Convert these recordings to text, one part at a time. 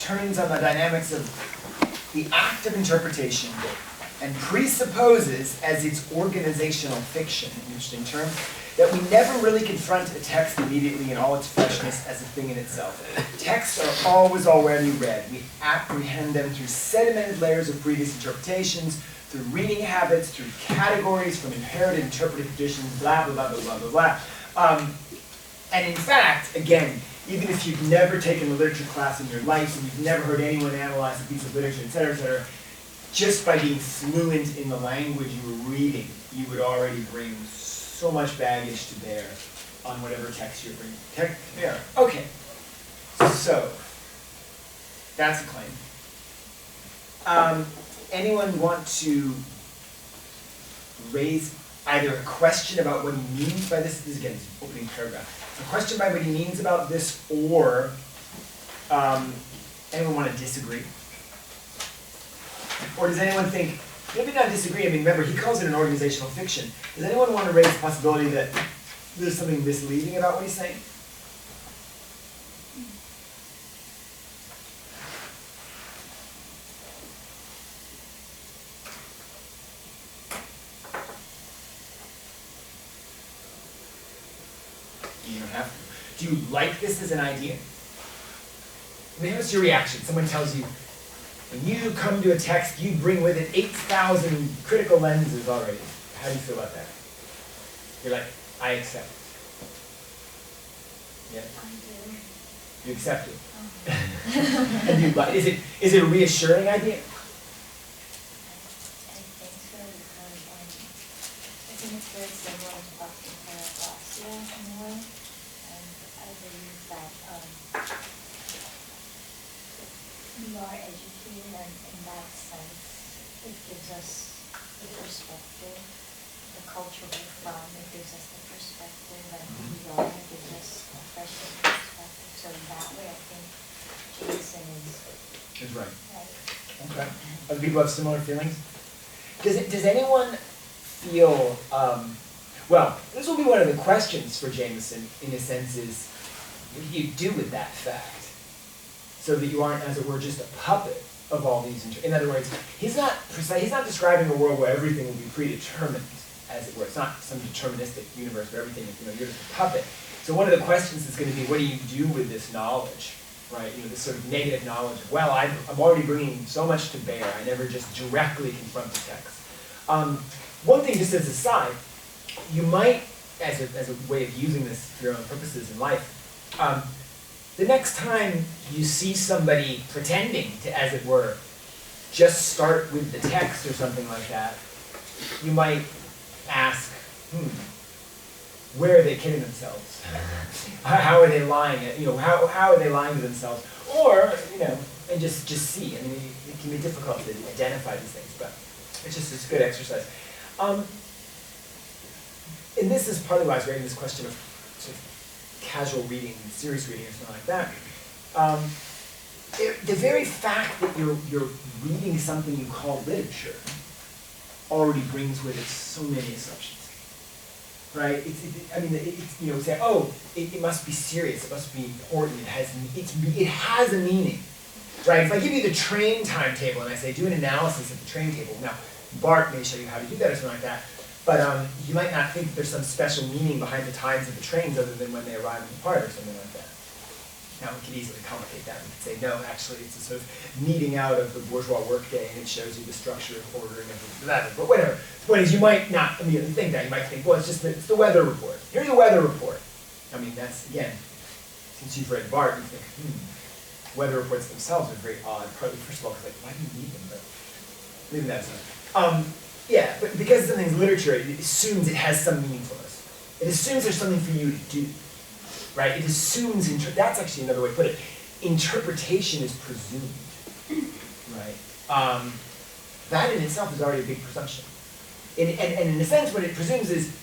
turns on the dynamics of the act of interpretation and presupposes as its organizational fiction, an interesting term, that we never really confront a text immediately in all its freshness as a thing in itself. Texts are always already read. We apprehend them through sedimented layers of previous interpretations, through reading habits, through categories from inherited interpretive traditions, blah, blah, blah, blah, blah, blah, blah. And in fact, again, even if you've never taken a literature class in your life and you've never heard anyone analyze a piece of literature, et cetera, just by being fluent in the language you were reading, you would already bring so much baggage to bear on whatever text you're bringing to bear. Okay, so that's a claim. Anyone want to raise either a question about what he means by this? This is, again, his opening paragraph. A question by what he means about this, or anyone want to disagree? Or does anyone think, maybe not disagree, I mean, remember, he calls it an organizational fiction. Does anyone want to raise the possibility that there's something misleading about what he's saying? You don't have to. Do you like this as an idea? I mean, what's your reaction? Someone tells you, when you come to a text, you bring with it 8,000 critical lenses already. How do you feel about that? You're like, I accept it. Yeah? I do. You accept it. And you like, is it a reassuring idea? I think so, because I think it's very similar to Dr. Paragracia in a way, and I believe that we are educated, and in that sense, it gives us the perspective, the culture we're from, it gives us the perspective, and who we are, it gives us a fresh perspective. So in that way, I think Jason Is right. right. Okay. Other people have similar feelings? Does anyone feel, well, this will be one of the questions for Jameson, in a sense, is what do you do with that fact? So that you aren't, as it were, just a puppet of all these, in other words, he's not describing a world where everything will be predetermined, as it were. It's not some deterministic universe where everything is, you're just a puppet. So one of the questions is going to be, what do you do with this knowledge? Right, this sort of negative knowledge of, well, I'm already bringing so much to bear, I never just directly confront the text. One thing, just as a side, you might, as a way of using this for your own purposes in life, the next time you see somebody pretending to, as it were, just start with the text or something like that, you might ask, where are they kidding themselves? How are they lying? How are they lying to themselves? Or, and just see. I mean, it can be difficult to identify these things, but it's good exercise. And this is partly why I was raising this question of sort of casual reading, serious reading, or something like that. The very fact that you're reading something you call literature already brings with it so many assumptions. Right? We say, oh, it must be serious, it must be important, it has a meaning. Right? If I give you the train timetable and I say, do an analysis of the train table, now, Bart may show you how to do that or something like that, but you might not think that there's some special meaning behind the times of the trains other than when they arrive and depart or something like that. Now, we could easily complicate that. We could say, no, actually, it's a sort of meeting out of the bourgeois workday, and it shows you the structure of ordering of that. But whatever. The point is, you might not immediately think that. You might think, well, it's the weather report. Here's the weather report. I mean, that's, again, since you've read Bart, you think, weather reports themselves are very odd. Partly, first of all, because, why do you need them? But maybe that's not. Yeah, but because something's literature, it assumes it has some meaningfulness. It assumes there's something for you to do. Right? It assumes, that's actually another way to put it, interpretation is presumed. Right? That in itself is already a big presumption. And in a sense, what it presumes is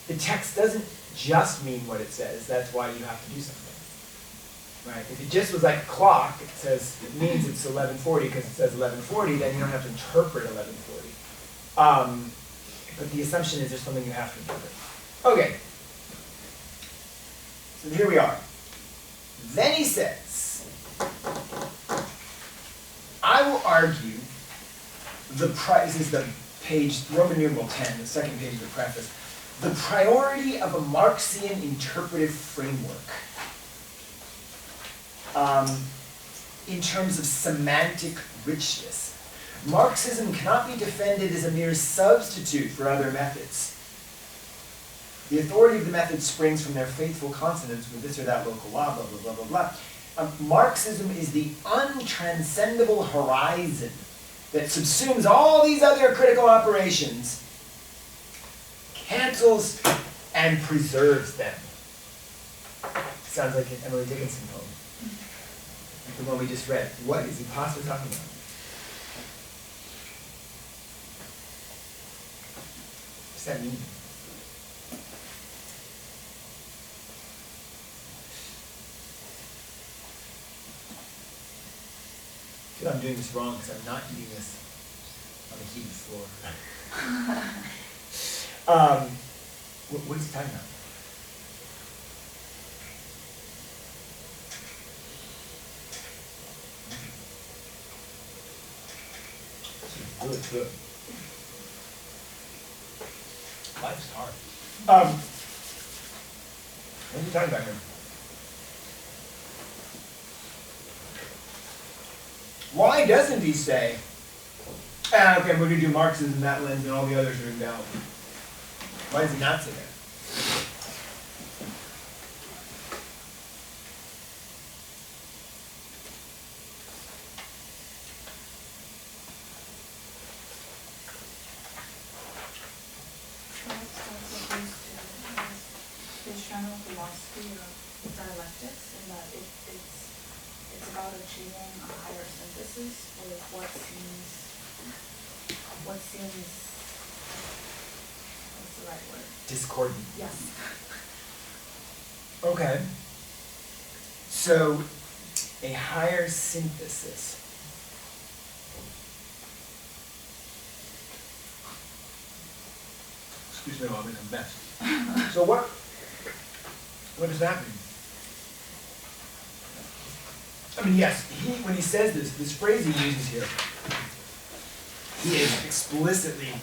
the text doesn't just mean what it says, that's why you have to do something. Right? If it just was like a clock, it means it's 11:40 because it says 11:40, then you don't have to interpret 11:40. But the assumption is there's something you have to interpret. Okay. So here we are. Then he says, argue this is the page, Roman numeral 10, the second page of the preface, the priority of a Marxian interpretive framework in terms of semantic richness. Marxism cannot be defended as a mere substitute for other methods. The authority of the method springs from their faithful consonance with this or that local law, blah, blah, blah, blah, blah. Marxism is the untranscendable horizon that subsumes all these other critical operations, cancels, and preserves them. Sounds like an Emily Dickinson poem. Like the one we just read. What is he possibly talking about? What's that mean? I feel I'm doing this wrong because I'm not eating this on the heated floor. What is he talking about? This is really good. Life's hard. What are you talking about here? Why doesn't he say, okay, we're going to do Marxism in that lens and all the others are invalid? Why does he not say that? His general philosophy of dialectics, in that it's about achieving a higher synthesis with what seems what's the right word? Discordant. Yes. Okay. So, a higher synthesis. Excuse me while I make a mess. So what does that mean? I mean, yes, when he says this phrase he uses here, he is explicitly,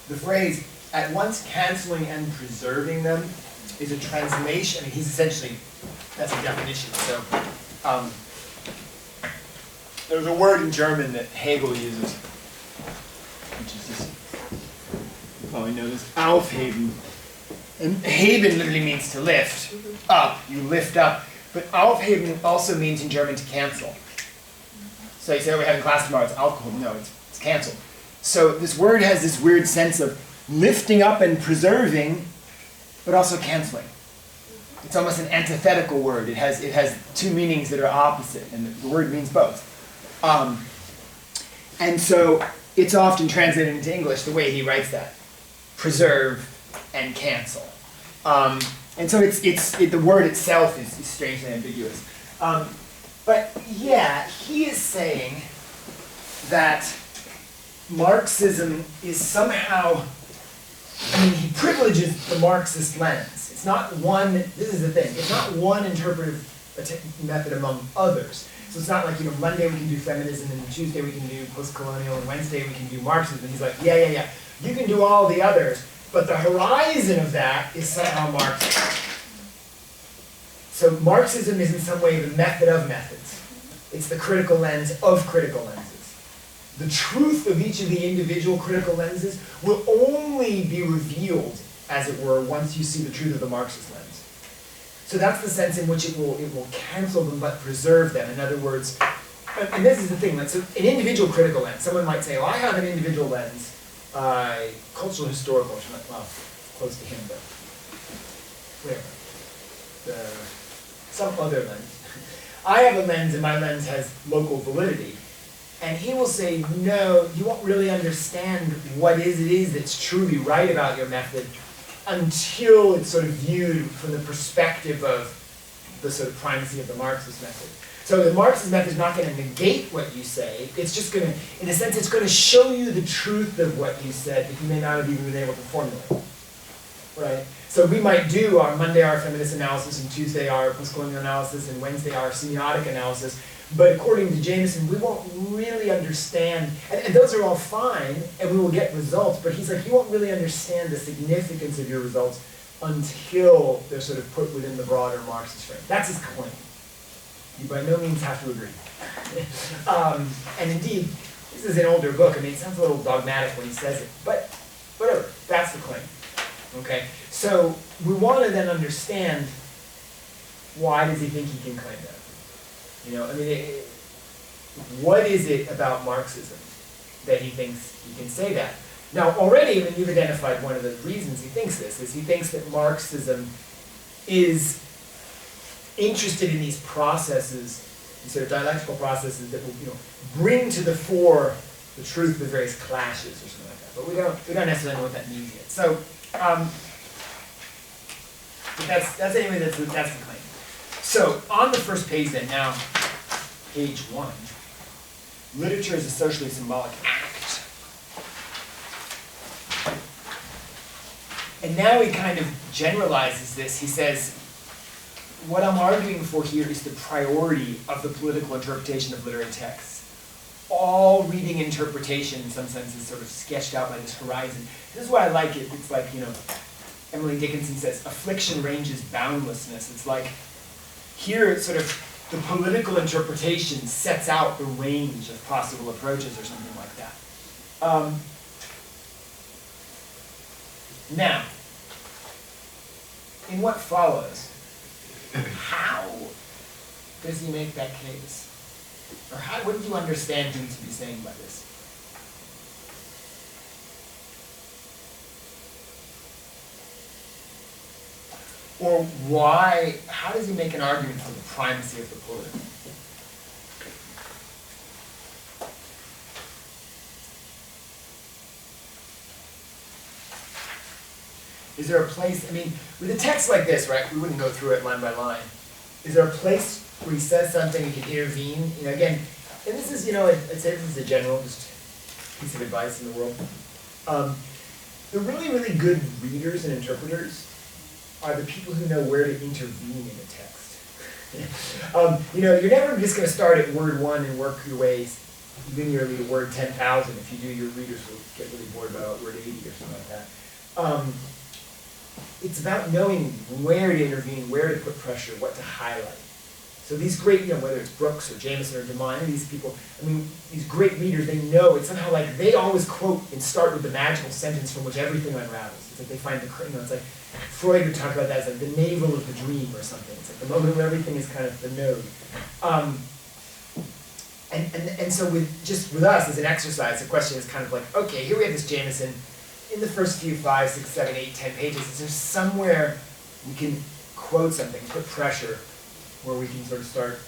the phrase, at once canceling and preserving them, is a translation. I mean, he's essentially, that's a definition. So, there's a word in German that Hegel uses, which is just, you probably know this, aufheben. And heben literally means to lift up. You lift up. But aufheben also means in German to cancel. So you say, oh, we're having class tomorrow, it's aufgehoben. No, it's canceled. So this word has this weird sense of lifting up and preserving, but also canceling. It's almost an antithetical word. It has two meanings that are opposite, and the word means both. And so it's often translated into English the way he writes that. Preserve and cancel. And so the word itself is strangely ambiguous. But yeah, he is saying that Marxism is somehow, I mean, he privileges the Marxist lens. It's not one, this is the thing, it's not one interpretive method among others. So it's not like, Monday we can do feminism, and Tuesday we can do post-colonial, and Wednesday we can do Marxism. And he's like, yeah, you can do all the others, but the horizon of that is somehow Marxism. So Marxism is in some way the method of methods. It's the critical lens of critical lenses. The truth of each of the individual critical lenses will only be revealed, as it were, once you see the truth of the Marxist lens. So that's the sense in which it will cancel them but preserve them. In other words, and this is the thing, so an individual critical lens, someone might say, well, I have an individual lens, cultural historical, well, close to him, but whatever. Some other lens. I have a lens and my lens has local validity. And he will say, no, you won't really understand what it is that's truly right about your method until it's sort of viewed from the perspective of the sort of primacy of the Marxist method. So the Marxist method is not going to negate what you say. It's just going to, in a sense, it's going to show you the truth of what you said that you may not have even been able to formulate. Right? So we might do our Monday our feminist analysis, and Tuesday our postcolonial analysis, and Wednesday our semiotic analysis. But according to Jameson, we won't really understand, and those are all fine, and we will get results, but he's like, you won't really understand the significance of your results until they're sort of put within the broader Marxist frame. That's his claim. You by no means have to agree. And indeed, this is an older book. I mean, it sounds a little dogmatic when he says it, but whatever, that's the claim. Okay, so we want to then understand, why does he think he can claim that? You know, I mean, what is it about Marxism that he thinks he can say that? Now, already, I mean, you've identified one of the reasons he thinks this, is he thinks that Marxism is interested in these processes, these sort of dialectical processes that will, you know, bring to the fore the truth of various clashes or something like that. But we don't necessarily know what that means yet. So, that's anyway, that's the claim. So, on the first page then, now, page 1, literature is a socially symbolic act. And now he kind of generalizes this. He says, what I'm arguing for here is the priority of the political interpretation of literary texts. All reading interpretation, in some sense, is sort of sketched out by this horizon. This is why I like it. It's like, you know, Emily Dickinson says, affliction ranges boundlessness. It's like, here it's sort of, the political interpretation sets out the range of possible approaches or something like that. Now, in what follows, how does he make that case? Or what do you understand him to be saying by this? Or why, how does he make an argument for the primacy of the political? Is there a place, I mean, with a text like this, right, we wouldn't go through it line by line. Is there a place where he says something and can intervene? You know, again, and this is, you know, I'd say this is a general just piece of advice in the world. The really, really good readers and interpreters are the people who know where to intervene in a text. You know, you're never just going to start at word 1 and work your way linearly to word 10,000. If you do, your readers will get really bored about word 80 or something like that. It's about knowing where to intervene, where to put pressure, what to highlight. So these great, you know, whether it's Brooks or Jameson or DeMine, these people, I mean, these great readers, they know, it's somehow like they always quote and start with the magical sentence from which everything unravels. It's like they find the, you know, it's like Freud would talk about that as like the navel of the dream or something. It's like the moment where everything is kind of the node. And so with us as an exercise, the question is kind of like, okay, here we have this Jameson. In the first few 5, 6, 7, 8, 10 pages, is there somewhere we can quote something, put pressure, where we can sort of start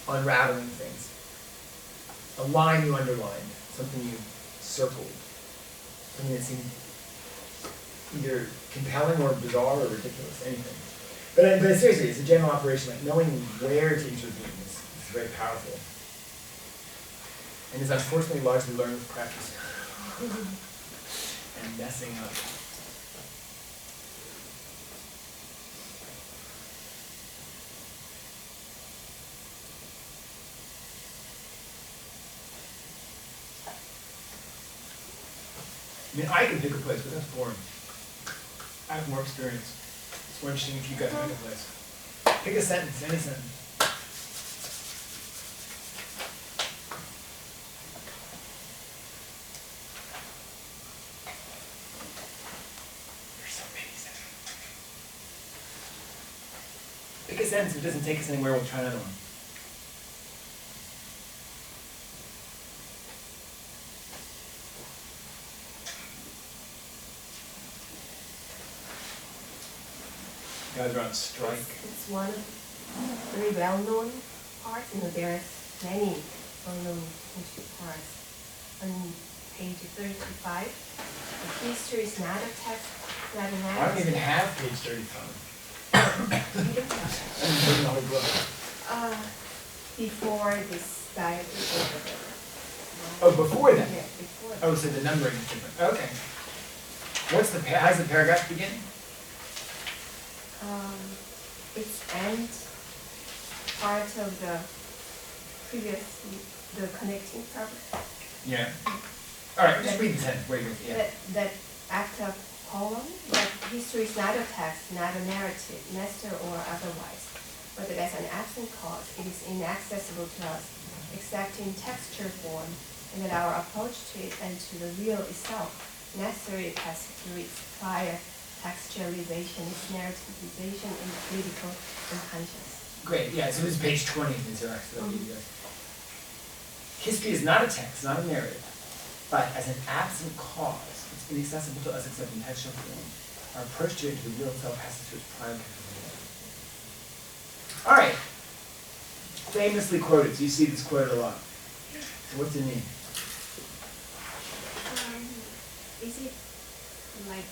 unraveling things? A line you underlined, something you circled, something that seemed either compelling or bizarre or ridiculous, anything. But seriously, it's a general operation, like knowing where to intervene is very powerful. And is unfortunately largely learned with practice. And messing up. I mean, I can pick a place, but that's boring. I have more experience. It's more interesting if you guys pick a place. Pick a sentence, any sentence. Pick a sentence. If it doesn't take us anywhere, we'll try another one. You guys are on strike. It's one of very well-known parts. You know, there are many well-known parts. On page 35, the history is not a text that has. I don't even have page 35. Before this diagram. Oh, before that? Yeah, before. Oh, so the numbering is different. Okay. What's the how's the paragraph begin? It's end part of the previous, the connecting purpose. Yeah. All right, just read the sentence. Wait, yeah. That after poem, that history is not a text, not a narrative, master or otherwise, but that as an absent cause, it is inaccessible to us, except in texture form, and that our approach to it and to the real itself necessarily passes through its prior textualization, its narrativization, and political and conscious. Great, yeah, so this is page 20 in the Xerox that I gave you guys. History is not a text, not a narrative, but as an absent cause, it's inaccessible to us except in textual form. Our approach to it, to the real self, passes through its prior textualization. All right, famously quoted, so you see this quoted a lot. So what's it mean? Is it like,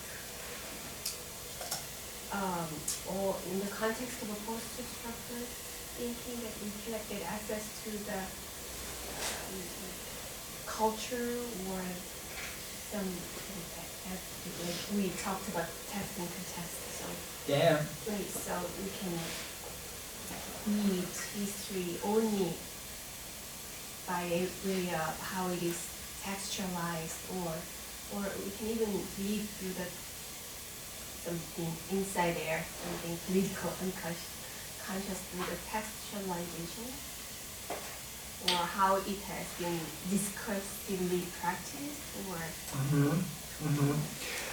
or in the context of a post-structure thinking that we collected access to the culture or some, like we talked about test and contest, so. Yeah. Right, so we can read history only by really how it is textualized, or we can even read through the something inside there, something political unconscious through the textualization, or how it has been discursively practiced, or.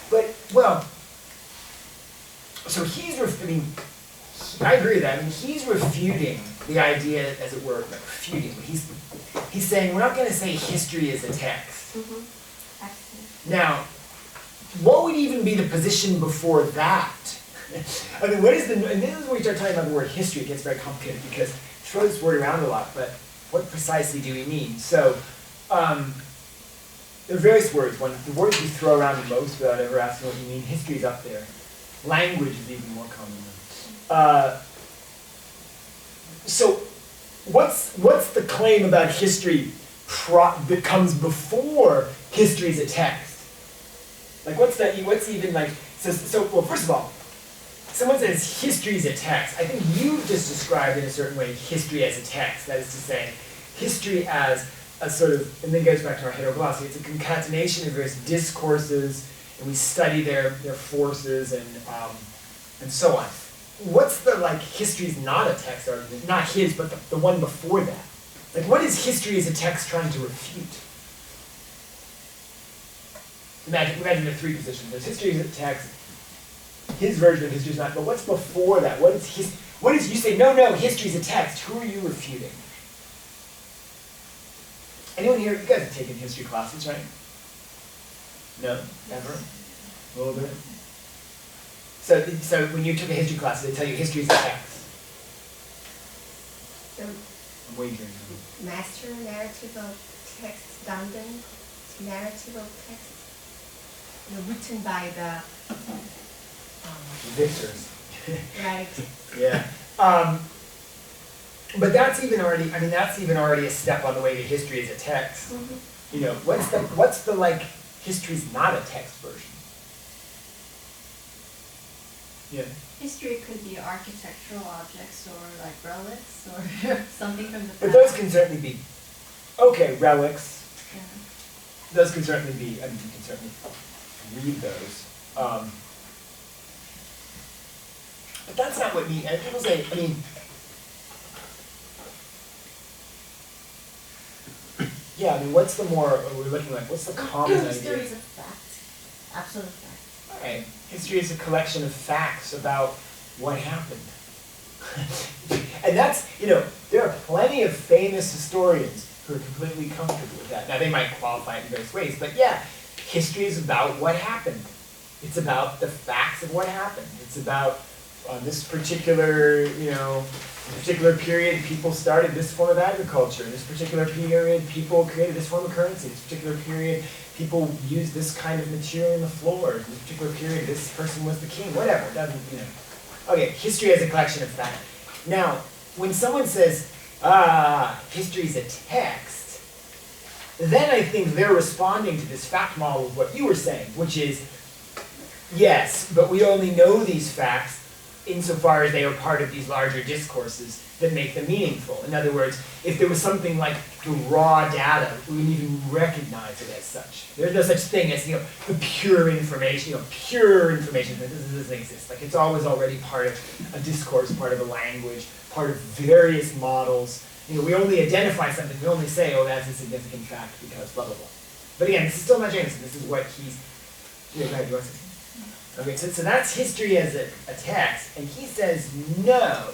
But, well, so he's, I agree with that. I mean, he's refuting the idea, as it were, not refuting, but he's saying we're not going to say history is a text. Now, what would even be the position before that? I mean, what is and this is when we start talking about the word history, it gets very complicated because we throw this word around a lot, but what precisely do we mean? So, there are various words. One, the words we throw around the most without ever asking what you mean, history is up there. Language is even more common. So, what's the claim about history that comes before history is a text? Like, what's even like, so well, first of all, someone says history is a text. I think you've just described in a certain way history as a text. That is to say, history as a sort of, and then it goes back to our heteroglossia, it's a concatenation of various discourses, and we study their forces and so on. What's the, like, history is not a text argument? Not his, but the one before that. Like, what is history as a text trying to refute? Imagine the three positions. There's history as a text, his version of history is not, but what's before that? What is you say, no, history is a text. Who are you refuting? Anyone here, you guys have taken history classes, right? No? Ever? A little bit? So when you took a history class, they tell you history is a text. So I'm wagering. master narrative of text, London narrative of text, written by the Victors. right. Yeah. But that's even already a step on the way to history as a text. You know, what's the like history's not a text version? Yeah. History could be architectural objects or like relics or something from the past. But those can certainly be, okay, relics. Yeah. Those can certainly be, I mean, you can certainly read those. But that's not what and people say, I mean, yeah, I mean, what's the more, we're looking like, what's the common idea? History is a fact, absolute fact. All right, history is a collection of facts about what happened. And that's, you know, there are plenty of famous historians who are completely comfortable with that. Now, they might qualify it in various ways, but yeah, history is about what happened. It's about the facts of what happened. It's about this particular, period, people started this form of agriculture. In this particular period, people created this form of currency. In this particular period, people used this kind of material in the floors. In this particular period, this person was the king. Whatever, it doesn't, Okay, history as a collection of facts. Now, when someone says, history is a text, then I think they're responding to this fact model of what you were saying, which is, yes, but we only know these facts insofar as they are part of these larger discourses that make them meaningful. In other words, if there was something like the raw data, we wouldn't even recognize it as such. There's no such thing as, the pure information, pure information that doesn't exist. Like, it's always already part of a discourse, part of a language, part of various models. We only identify something, we only say, oh, that's a significant fact because blah, blah, blah. But again, this is still not Jameson. This is what he's, go ahead, you want to say? Okay, so that's history as a text, and he says no,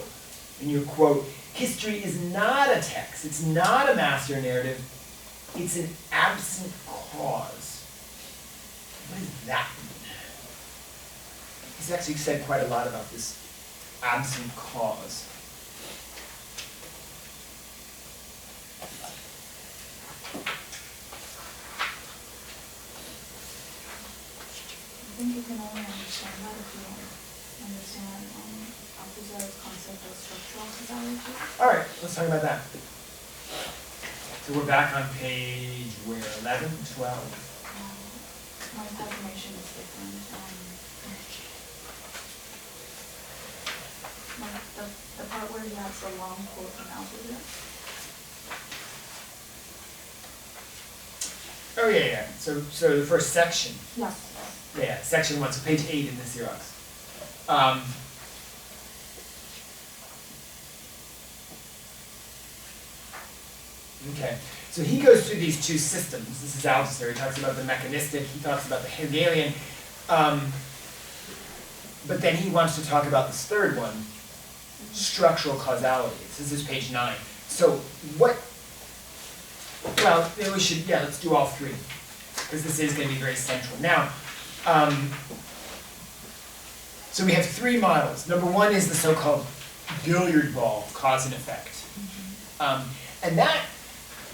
in your quote, history is not a text, it's not a master narrative, it's an absent cause. What does that mean? He's actually said quite a lot about this absent cause. I think you can only understand that if you understand Althusser's concept of structural causality. All right, let's talk about that. So we're back on page where, 11, 12? My pagination is different. The part where he has the long quote from Althusser. Oh yeah. So the first section. Yes. Yeah, section 1, so page 8 in the Xerox. Okay, so he goes through these two systems. This is Althusser. He talks about the mechanistic, he talks about the Hegelian, but then he wants to talk about this third one, structural causality. This is page 9. So well, maybe we should, let's do all three, because this is going to be very central. Now, so we have three models. Number one is the so-called billiard ball cause and effect. And that,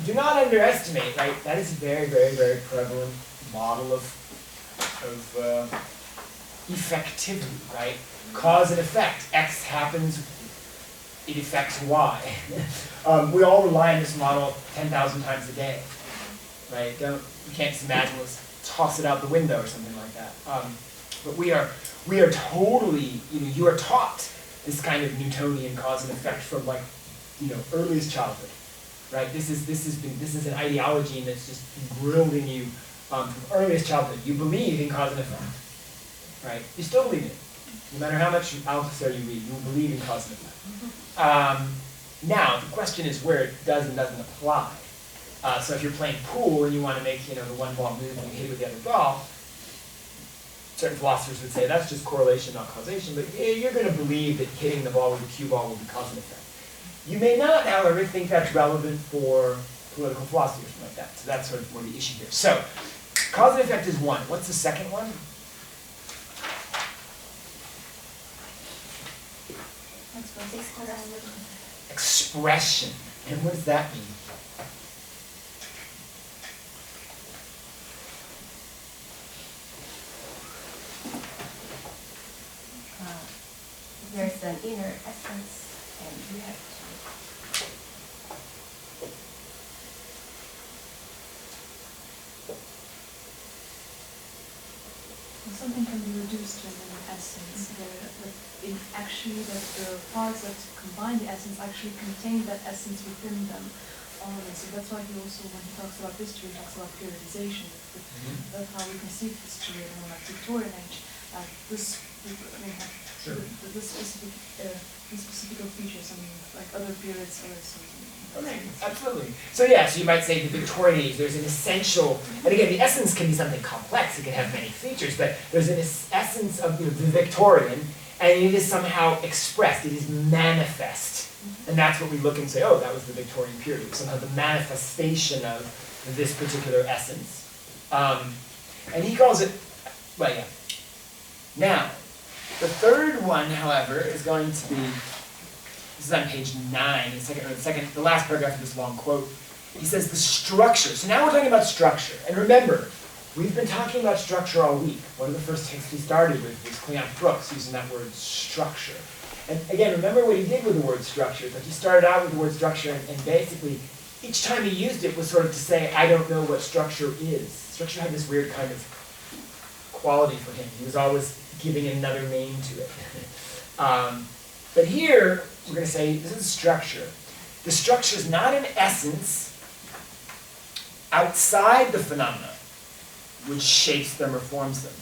do not underestimate, right? That is a very, very, very prevalent model of effectivity, right? Cause and effect. X happens, it affects Y. We all rely on this model 10,000 times a day, right? You can't just imagine, let's toss it out the window or something like that. But we are totally, you are taught this kind of Newtonian cause and effect from earliest childhood, right? This is an ideology that's just drilled in you from earliest childhood. You believe in cause and effect, right? You still believe in it. No matter how much Althusser you read, you believe in cause and effect. Now, the question is where it does and doesn't apply. So if you're playing pool and you want to make, the one ball move and you hit it with the other ball, certain philosophers would say that's just correlation, not causation, but you're going to believe that hitting the ball with a cue ball will be cause and effect. You may not, however, think that's relevant for political philosophy or something like that. So that's sort of more the issue here. So, cause and effect is one. What's the second one? Expression. And what does that mean? There's an inner essence and reality. Something can be reduced to an inner essence. Actually, the parts that combine the essence actually contain that essence within them already. So that's why he also, when he talks about history, he talks about periodization. That's how we conceive history in the Victorian age. This specific features, like other periods or something. Okay, absolutely. So so you might say the Victorian age, there's an essential, and again, the essence can be something complex, it can have many features, but there's an essence of the Victorian, and it is somehow expressed, it is manifest. And that's what we look and say, oh, that was the Victorian period, somehow the manifestation of this particular essence. And he calls it, Now, the third one, however, is going to be, this is on page 9, the last paragraph of this long quote. He says the structure. So now we're talking about structure. And remember, we've been talking about structure all week. One of the first texts we started with was Cleon Brooks using that word structure. And again, remember what he did with the word structure. Like he started out with the word structure, and basically, each time he used it was sort of to say, I don't know what structure is. Structure had this weird kind of quality for him. He was always giving another name to it. But here, we're going to say this is structure. The structure is not an essence outside the phenomena, which shapes them or forms them.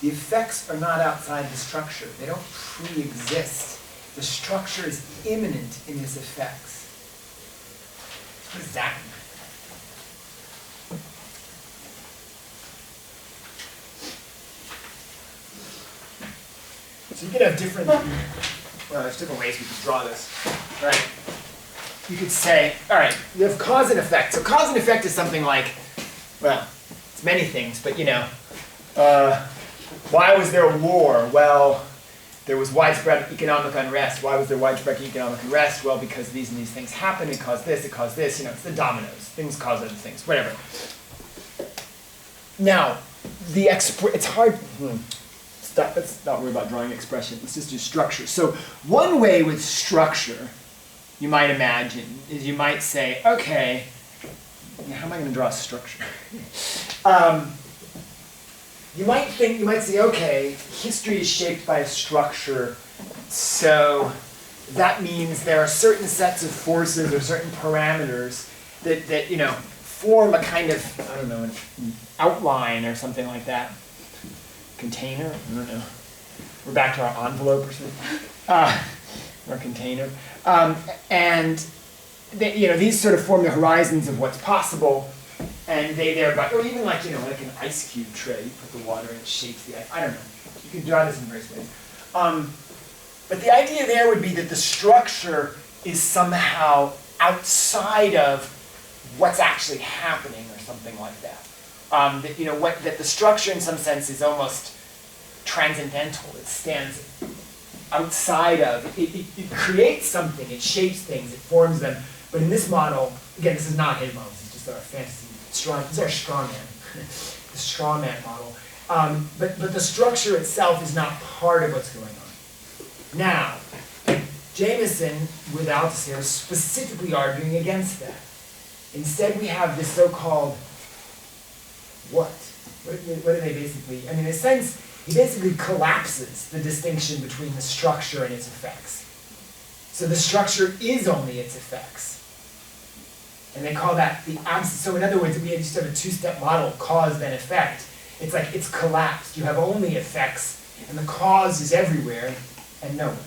The effects are not outside the structure. They don't pre-exist. The structure is immanent in its effects. What does that mean? So you could have different, well, there's different ways we could draw this, right? You could say, all right, you have cause and effect. So cause and effect is something like, well, it's many things, but you know, why was there a war? Well, there was widespread economic unrest. Why was there widespread economic unrest? Well, because these and these things happened, it caused this, you know, it's the dominoes. Things cause other things, whatever. Now, it's hard, let's not worry about drawing expression, let's just do structure. So one way with structure, you might imagine, is you might say, okay, how am I going to draw a structure? You might say, okay, history is shaped by a structure, so that means there are certain sets of forces or certain parameters that you know, form a kind of, I don't know, an outline or something like that. Container? I don't know. We're back to our envelope or something. Or container. And they, you know, these sort of form the horizons of what's possible. And they thereby, or even like, you know, like an ice cube tray, you put the water in, it shapes the ice. I don't know. You can draw this in various ways. But the idea there would be that the structure is somehow outside of what's actually happening or something like that. That, you know, that the structure in some sense is almost transcendental. It stands outside of, it creates something, it shapes things, it forms them. But in this model, again, this is not his model, this is just our fantasy. This is our straw man, the straw man model. But the structure itself is not part of what's going on. Now, Jameson, with Althusser, is specifically arguing against that. Instead, we have this so-called what? What do they basically, I mean, in a sense, he basically collapses the distinction between the structure and its effects. So the structure is only its effects. And they call that the absence. So in other words, we just have a two-step model, cause then effect. It's like it's collapsed. You have only effects, and the cause is everywhere and nowhere.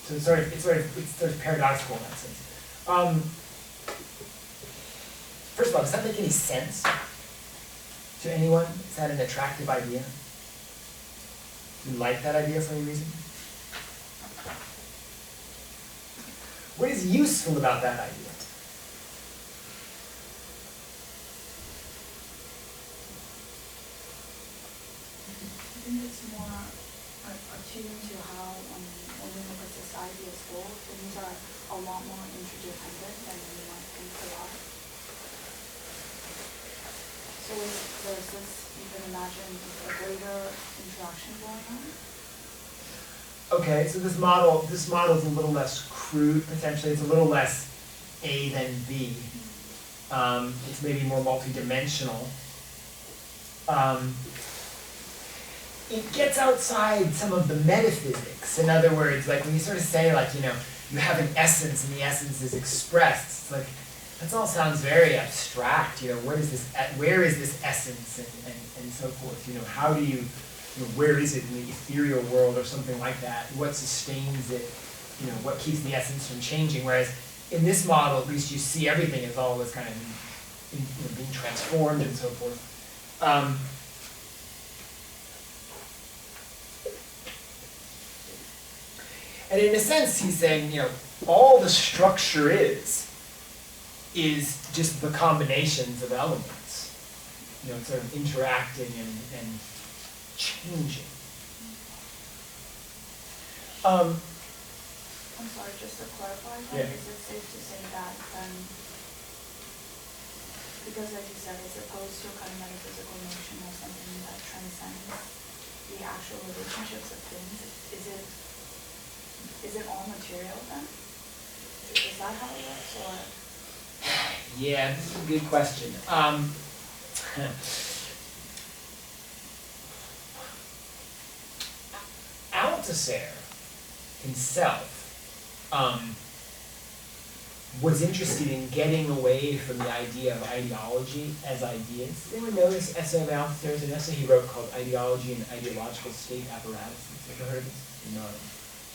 So it's sort of paradoxical in that sense. First of all, does that make any sense to anyone? Is that an attractive idea? Do you like that idea for any reason? What is useful about that idea? I think it's more attuned to how when we look at society as a whole, things are a lot more interdependent than we might think they are. So there's this, you can imagine a greater interaction going on. Okay, so this model is a little less crude, potentially. It's a little less A than B. It's maybe more multidimensional. It gets outside some of the metaphysics. In other words, like when you sort of say, like, you know, you have an essence and the essence is expressed, it's like, that all sounds very abstract. You know, where is this essence and so forth? You know, how do you know, where is it in the ethereal world or something like that? What sustains it? You know, what keeps the essence from changing? Whereas in this model, at least you see everything as always kind of being transformed and so forth. And in a sense, he's saying, you know, all the structure is just the combinations of elements, you know, sort of interacting and changing. I'm sorry, just to clarify that, Yeah. is it safe to say that because as you said, it's opposed to a kind of metaphysical notion or something that transcends the actual relationships of things, is it all material then? Is that how it works, or? Yeah, this is a good question. Althusser himself was interested in getting away from the idea of ideology as ideas. Does anyone know this essay of Althusser? There's an essay he wrote called Ideology and Ideological State Apparatuses. Have you heard of this? No.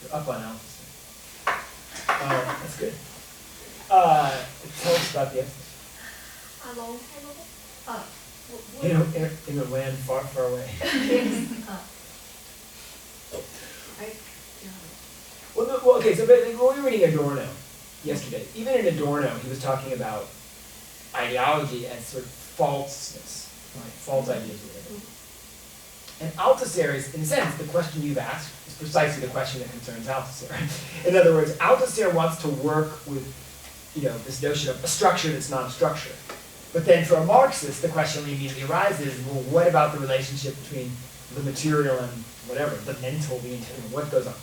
You're up on Althusser. That's good. Tell us about the essay. A long time ago? In a land far, far away. Well, okay, so but, like, when we were reading Adorno yesterday, even in Adorno, he was talking about ideology as sort of falseness, right? False ideas or whatever. And Althusser is, in a sense, the question you've asked is precisely the question that concerns Althusser. In other words, Althusser wants to work with, this notion of a structure that's not a structure. But then for a Marxist, the question that immediately arises, well, what about the relationship between the material and whatever, the mental, the intangible, what goes on?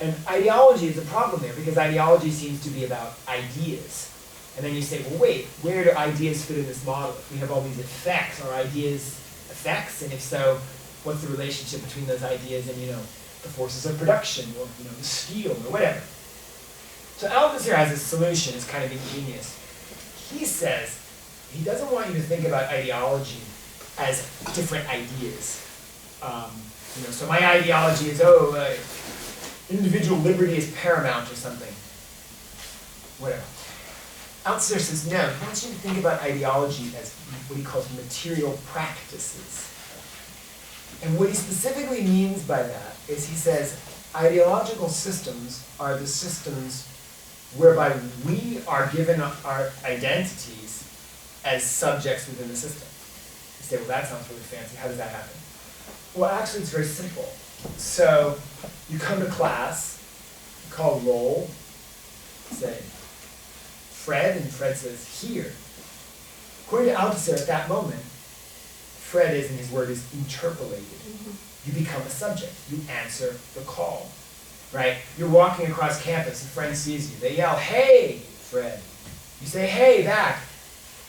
And ideology is a problem there, because ideology seems to be about ideas. And then you say, well, wait, where do ideas fit in this model? If we have all these effects, are ideas effects? And if so, what's the relationship between those ideas and, the forces of production, or, the steel, or whatever? So Althusser has a solution, it's kind of ingenious. He says, he doesn't want you to think about ideology as different ideas. So my ideology is, individual liberty is paramount or something. Whatever. Althusser says, no, he wants you to think about ideology as what he calls material practices. And what he specifically means by that is he says, ideological systems are the systems whereby we are given our identities as subjects within the system. You say, well, that sounds really fancy. How does that happen? Well, actually, it's very simple. So you come to class, you call roll, say, Fred, and Fred says, here. According to Althusser, at that moment, Fred is, and his word is, interpolated. You become a subject. You answer the call. Right? You're walking across campus, a friend sees you. They yell, hey, Fred. You say, hey, back.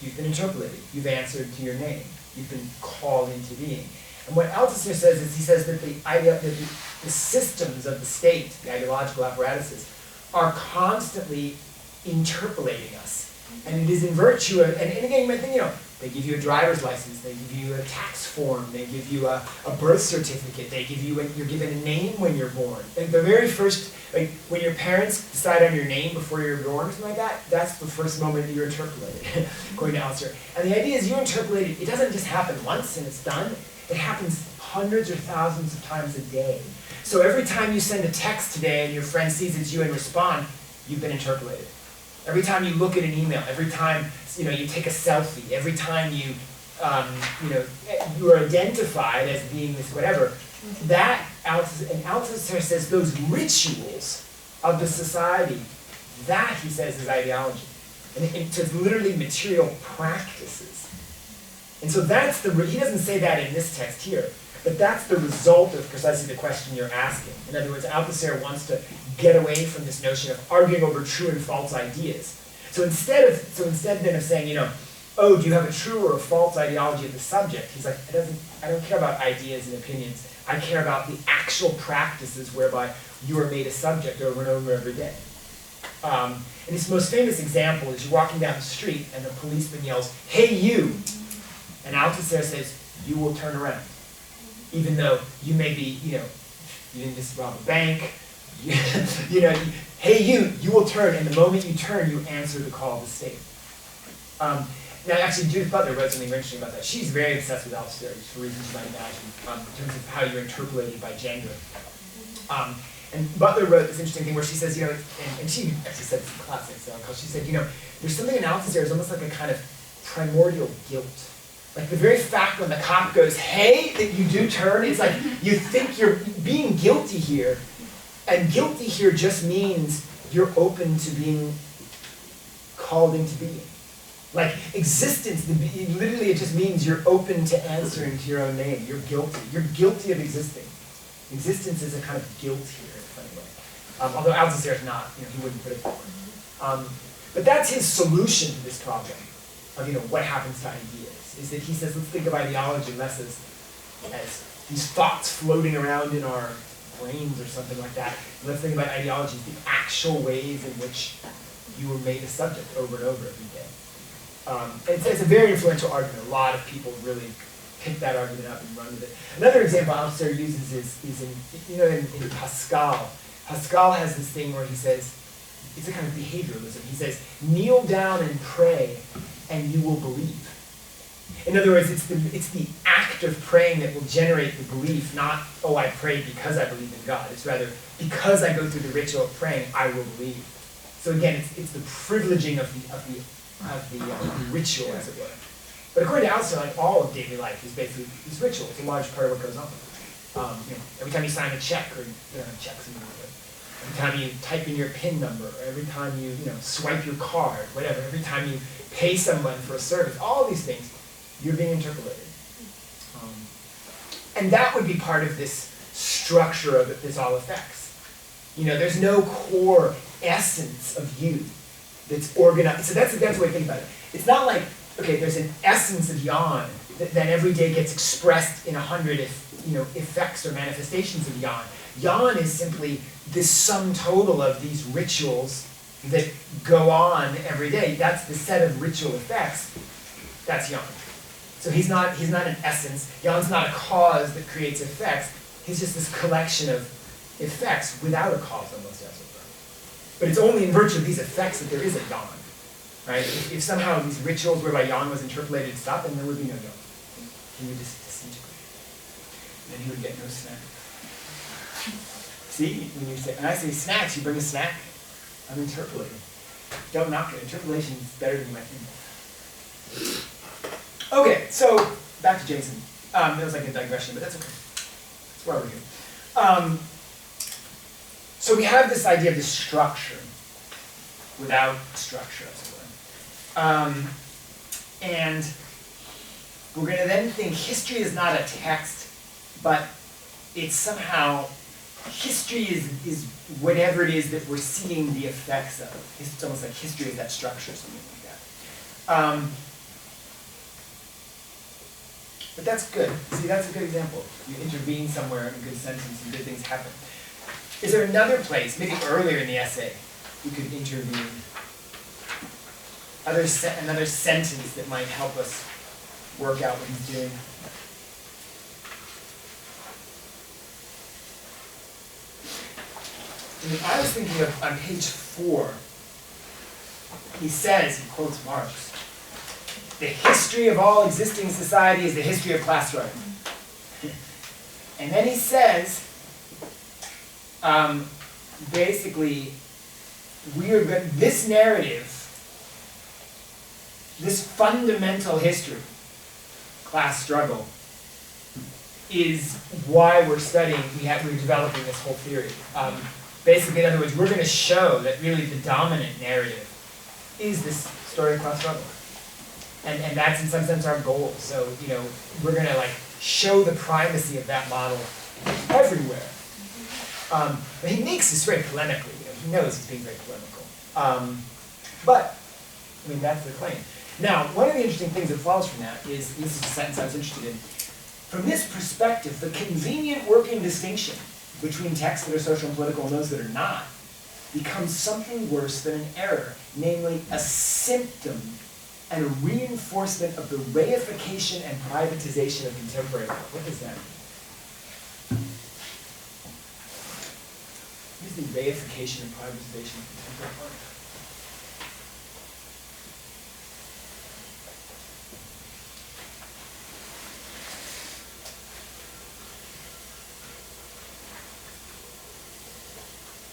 You've been interpolated. You've answered to your name. You've been called into being. And what Althusser says is, he says that the systems of the state, the ideological apparatuses, are constantly interpolating us. And it is in virtue of, and again, you might think, they give you a driver's license, they give you a tax form, they give you a birth certificate, they give you, you're given a name when you're born. And the very first, like when your parents decide on your name before you're born or something like that, that's the first moment that you're interpolated, according to Althusser. And the idea is you're interpolated, it doesn't just happen once and it's done, it happens hundreds or thousands of times a day. So every time you send a text today and your friend sees it's you and respond, you've been interpolated. Every time you look at an email, every time you take a selfie, every time you are identified as being this whatever, that Althusser says those rituals of the society, that he says is ideology. And it's literally material practices. And so that's he doesn't say that in this text here, but that's the result of precisely the question you're asking. In other words, Althusser wants to get away from this notion of arguing over true and false ideas. So instead then of saying, oh, do you have a true or a false ideology of the subject? He's like, I don't care about ideas and opinions. I care about the actual practices whereby you are made a subject over and over every day. And his most famous example is you're walking down the street and the policeman yells, hey, you! And Althusser says, you will turn around. Even though you may be, you didn't just rob a bank, hey, you will turn, and the moment you turn, you answer the call of the state. Now, actually, Judith Butler wrote something very interesting about that. She's very obsessed with Althusser, for reasons you might imagine, in terms of how you're interpolated by gender. And Butler wrote this interesting thing where she says, and she actually said this in class, she said, there's something in Althusser is almost like a kind of primordial guilt. Like the very fact when the cop goes, hey, that you do turn, it's like you think you're being guilty here. And guilty here just means you're open to being called into being. Like existence, literally it just means you're open to answering to your own name. You're guilty. You're guilty of existing. Existence is a kind of guilt here in a funny way. Although Althusser is not, he wouldn't put it that way. But that's his solution to this problem of, what happens to ideas, is that he says, let's think of ideology less as these thoughts floating around in our brains or something like that. Let's think about ideology as the actual ways in which you were made a subject over and over every day. It's a very influential argument. A lot of people really pick that argument up and run with it. Another example Althusser uses is in Pascal. Pascal has this thing where he says, it's a kind of behavioralism. He says, kneel down and pray, and you will believe. In other words, it's the act of praying that will generate the belief, not, oh, I prayed because I believe in God. It's rather, because I go through the ritual of praying, I will believe. So again, it's the privileging of the ritual, as it were. But according to Althusser, like all of daily life is basically this ritual. It's a large part of what goes on. Every time you sign a check, or checks in every time you type in your PIN number, or every time you swipe your card, whatever, every time you pay someone for a service, all these things, you're being interpolated. And that would be part of this structure of it, this all affects. There's no core essence of you that's organized. So that's the way to think about it. It's not like, okay, there's an essence of Jan that every day gets expressed in 100 effects or manifestations of Jan. Jan is simply this sum total of these rituals that go on every day. That's the set of ritual effects. That's Jan. So he's not an essence. Jan's not a cause that creates effects. He's just this collection of effects without a cause, almost, as it were. But it's only in virtue of these effects that there is a Jan. Right? If somehow these rituals whereby Jan was interpolated stopped, then there would be no Jan. He would just disintegrate. And then he would get no snack. See, when I say snacks, you bring a snack, I'm interpolating. Don't knock it. Interpolation is better than my thing. Okay, so back to Jason. That was like a digression, but that's okay. That's why we're here. So we have this idea of this structure without structure, as it were. And we're going to then think history is not a text, but it's somehow, history is whatever it is that we're seeing the effects of. It's almost like history is that structure, something like that. But that's good. See, that's a good example. You intervene somewhere in a good sentence and good things happen. Is there another place, maybe earlier in the essay, you could intervene? Another sentence that might help us work out what he's doing? I was thinking of, on page 4, he says, he quotes Marx, the history of all existing society is the history of class struggle. And then he says, basically, this narrative, this fundamental history, class struggle, is why we're studying, we're developing this whole theory. Basically, in other words, we're going to show that really the dominant narrative is this story of class struggle. And that's in some sense our goal. So, we're going to show the primacy of that model everywhere. But he makes this very polemically. He knows he's being very polemical. But that's the claim. Now, one of the interesting things that follows from that is, this is a sentence I was interested in, from this perspective, the convenient working distinction between texts that are social and political and those that are not becomes something worse than an error, namely a symptom and a reinforcement of the reification and privatization of contemporary life. What does that mean? What is the reification and privatization of contemporary life?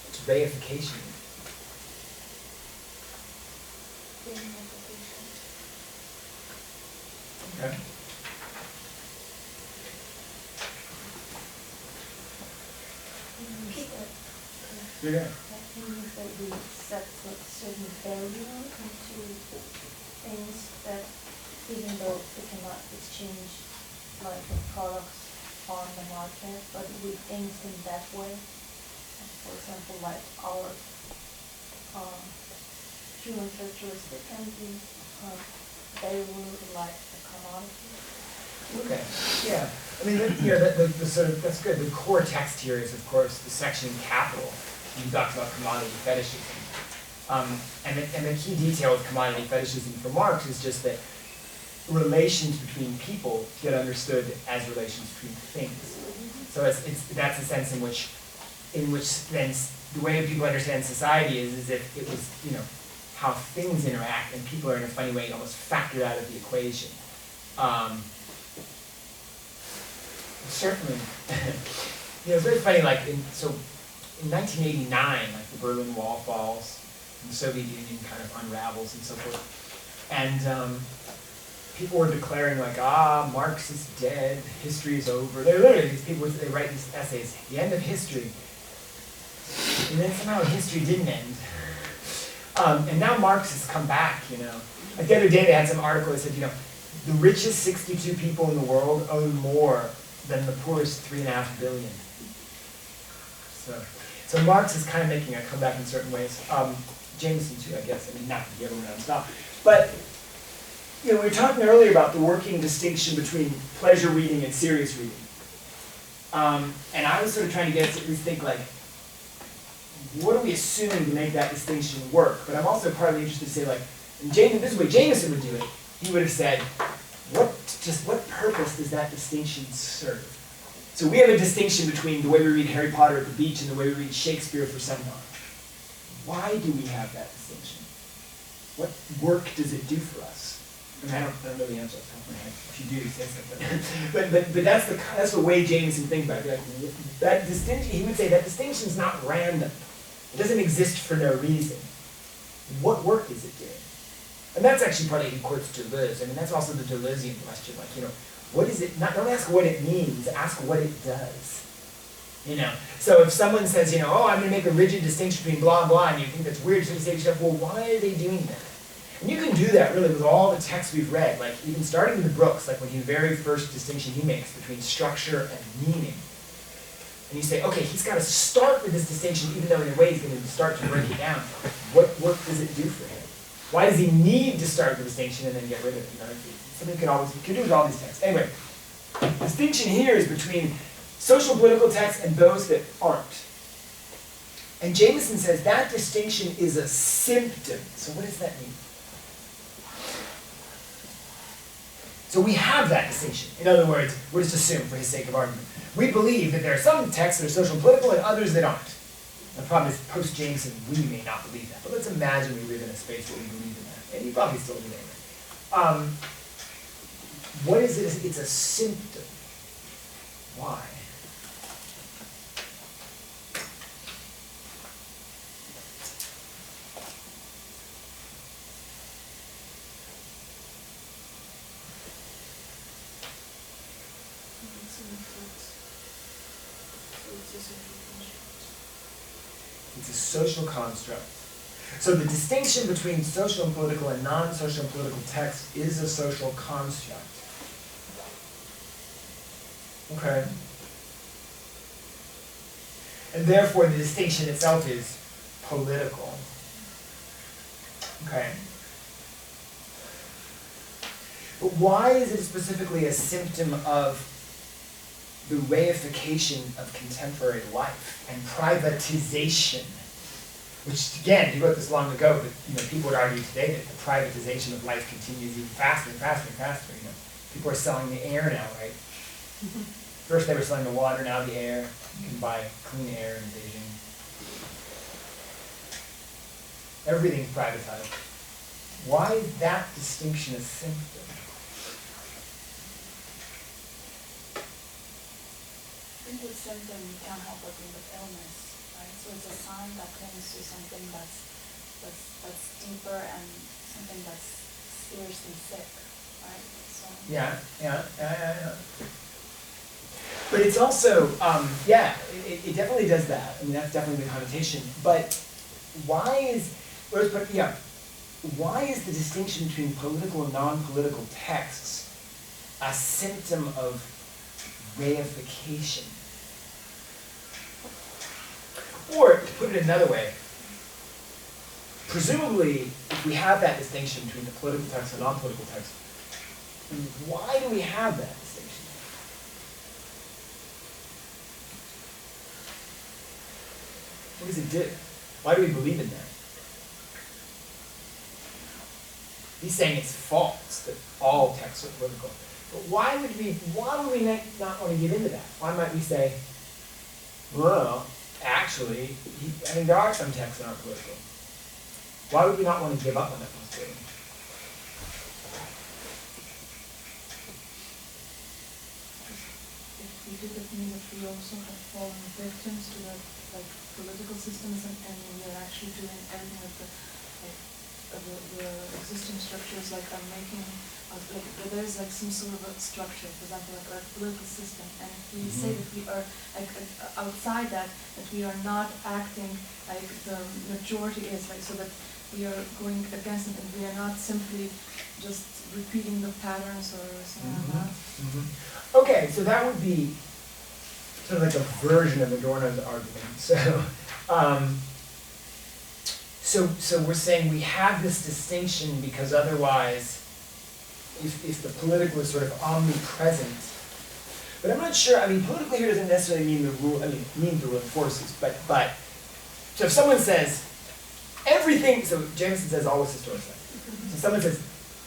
It's reification. Okay. Yeah. That means that we set a certain value into things that, even though we cannot exchange products on the market, but we think in that way. For example, our human characteristic can be very like the commodity. Okay, yeah. I mean, the sort of, that's good. The core text here is, of course, the section in capital. You talked about commodity fetishism. And the key detail of commodity fetishism for Marx is just that relations between people get understood as relations between things. So that's a sense in which then the way people understand society is as if it was, how things interact, and people are in a funny way almost factored out of the equation. Certainly, it's very funny, in 1989, like the Berlin Wall falls, and the Soviet Union kind of unravels and so forth. And people were declaring Marx is dead, history is over. They're literally, these people, they write these essays, the end of history. And then somehow history didn't end. And now Marx has come back, Like the other day they had some article that said, the richest 62 people in the world own more than the poorest 3.5 billion. So Marx is kind of making a comeback in certain ways. Jameson too, I guess. I mean, not the other one on top. But, we were talking earlier about the working distinction between pleasure reading and serious reading. And I was sort of trying to get us to at least think what are we assuming to make that distinction work? But I'm also partly interested to say this is the way Jameson would do it. He would have said, what purpose does that distinction serve? So we have a distinction between the way we read Harry Potter at the beach and the way we read Shakespeare for seminar. Why do we have that distinction? What work does it do for us? I don't know the answer off the top of my head. If you do, say something. But that's the way Jameson thinks about it. That distinction, he would say that distinction is not random. It doesn't exist for no reason. What work is it doing? And that's actually partly he quotes Deleuze. I mean, that's also the Deleuzean question. What is it? Don't ask what it means. Ask what it does. So if someone says, I'm going to make a rigid distinction between blah blah, and you think that's weird, so you say to yourself, well, why are they doing that? And you can do that really with all the texts we've read, even starting with Brooks, when the very first distinction he makes between structure and meaning. And you say, okay, he's got to start with this distinction, even though in a way he's going to start to break it down. What work does it do for him? Why does he need to start with the distinction and then get rid of it? Something could do with all these texts. Anyway, the distinction here is between social political texts and those that aren't. And Jameson says that distinction is a symptom. So what does that mean? So we have that distinction. In other words, we'll just assume for his sake of argument. We believe that there are some texts that are social and political and others that aren't. The problem is, post-Jameson, we may not believe that. But let's imagine we live in a space where we believe in that. And you probably still do anyway. What is it? It's a symptom. Why? It's a social construct. So the distinction between social and political and non-social and political text is a social construct. Okay? And therefore the distinction itself is political. Okay? But why is it specifically a symptom of the reification of contemporary life and privatization? Which, again, he wrote this long ago, but people would argue today that the privatization of life continues even faster and faster and faster. People are selling the air now, right? First they were selling the water, now the air. You can buy clean air in Beijing. Everything's privatized. Why is that distinction a symptom? I think with symptom you can't help but think of illness, right? So it's a sign that points to something that's deeper and something that's seriously sick, right? So Yeah. But it's also, it definitely does that. I mean, that's definitely the connotation. But why is the distinction between political and non-political texts a symptom of reification? Or, to put it another way, presumably, if we have that distinction between the political text and non-political text, why do we have that distinction? What does it do? Why do we believe in that? He's saying it's false that all texts are political. But why would we not want to get into that? Why might we say, well, actually, there are some texts that aren't political. Why would we not want to give up on that possibility? If we did that mean that we also have fallen victims to the political systems and we are actually doing everything with the existing structures making there's some sort of a structure, for example, like a political system, and if we say that we are outside that we are not acting like the majority is, so that we are going against it and we are not simply just repeating the patterns or something like that. Okay, so that would be sort of like a version of Adorno's argument. So we're saying we have this distinction because otherwise, if the political is sort of omnipresent, but I'm not sure. Political here doesn't necessarily mean the ruling forces, but so if someone says everything, so Jameson says all is historicized. So someone says,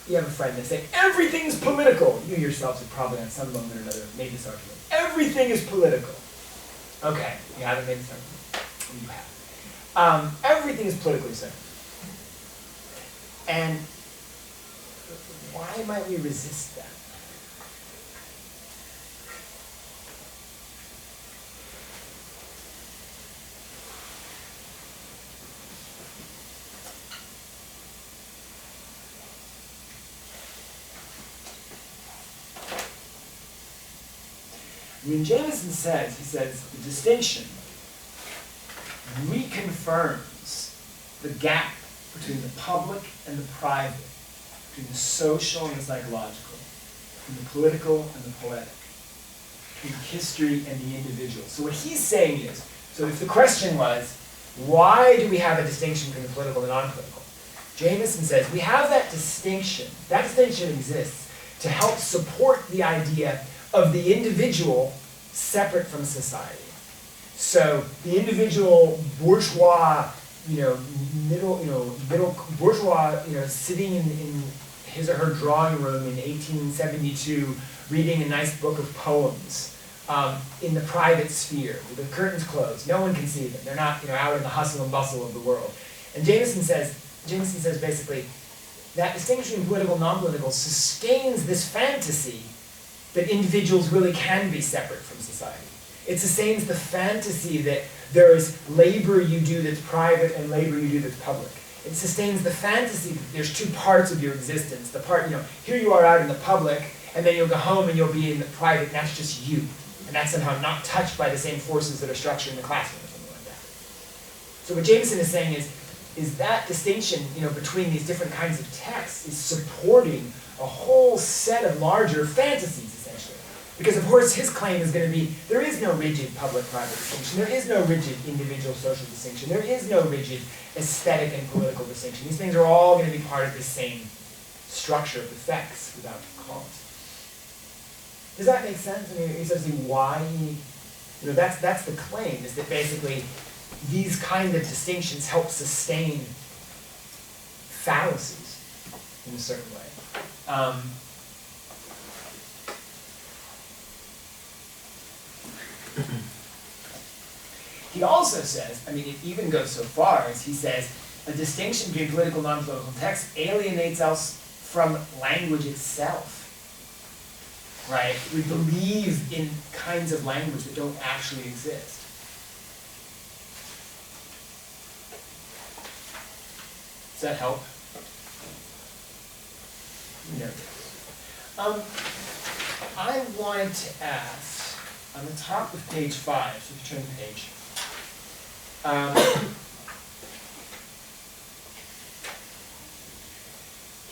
you have a friend, they say everything's political. You yourselves have probably at some moment or another made this argument. Everything is political. Okay, you haven't made this argument. You have. Everything is politically centered. And why might we resist that? Jameson says, the distinction reconfirms the gap between the public and the private, between the social and the psychological, between the political and the poetic, between history and the individual. So what he's saying is, so if the question was, why do we have a distinction between the political and non-political? Jameson says, we have that distinction exists to help support the idea of the individual separate from society. So the individual bourgeois, middle bourgeois, sitting in his or her drawing room in 1872, reading a nice book of poems in the private sphere, with the curtains closed. No one can see them. They're not, out in the hustle and bustle of the world. And Jameson says basically that distinction between political and non-political sustains this fantasy that individuals really can be separate from society. It sustains the fantasy that there is labor you do that's private and labor you do that's public. It sustains the fantasy that there's two parts of your existence. The part, here you are out in the public, and then you'll go home and you'll be in the private, and that's just you. And that's somehow not touched by the same forces that are structured in the classroom or something like that. So what Jameson is saying is that distinction, between these different kinds of texts is supporting a whole set of larger fantasies, essentially. Because of course his claim is going to be, there is no rigid public-private distinction, there is no rigid individual-social distinction, there is no rigid aesthetic and political distinction. These things are all going to be part of the same structure of effects without cause. Does that make sense? Essentially why, that's the claim, is that basically these kind of distinctions help sustain fallacies in a certain way. He also says, it even goes so far as he says, a distinction between political and non-political text alienates us from language itself. Right? We believe in kinds of language that don't actually exist. Does that help? No. I wanted to ask, on the top of page 5, so if you turn the page,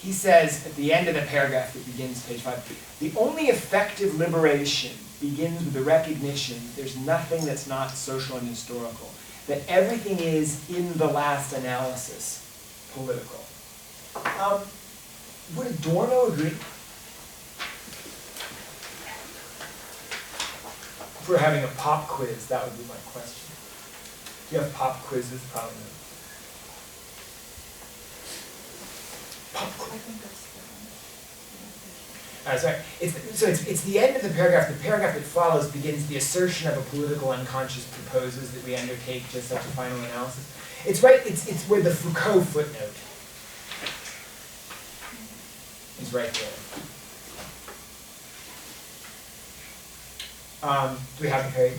he says at the end of the paragraph that begins page 5, the only effective liberation begins with the recognition that there's nothing that's not social and historical, that everything is, in the last analysis, political. Would Adorno agree? If we're having a pop quiz, that would be my question. Do you have pop quizzes? Probably not. Pop I quiz. think that's Sorry. It's the end of the paragraph. The paragraph that follows begins the assertion of a political unconscious proposes that we undertake just such a final analysis. It's right. It's where the Foucault footnote is right there. Do we have the page?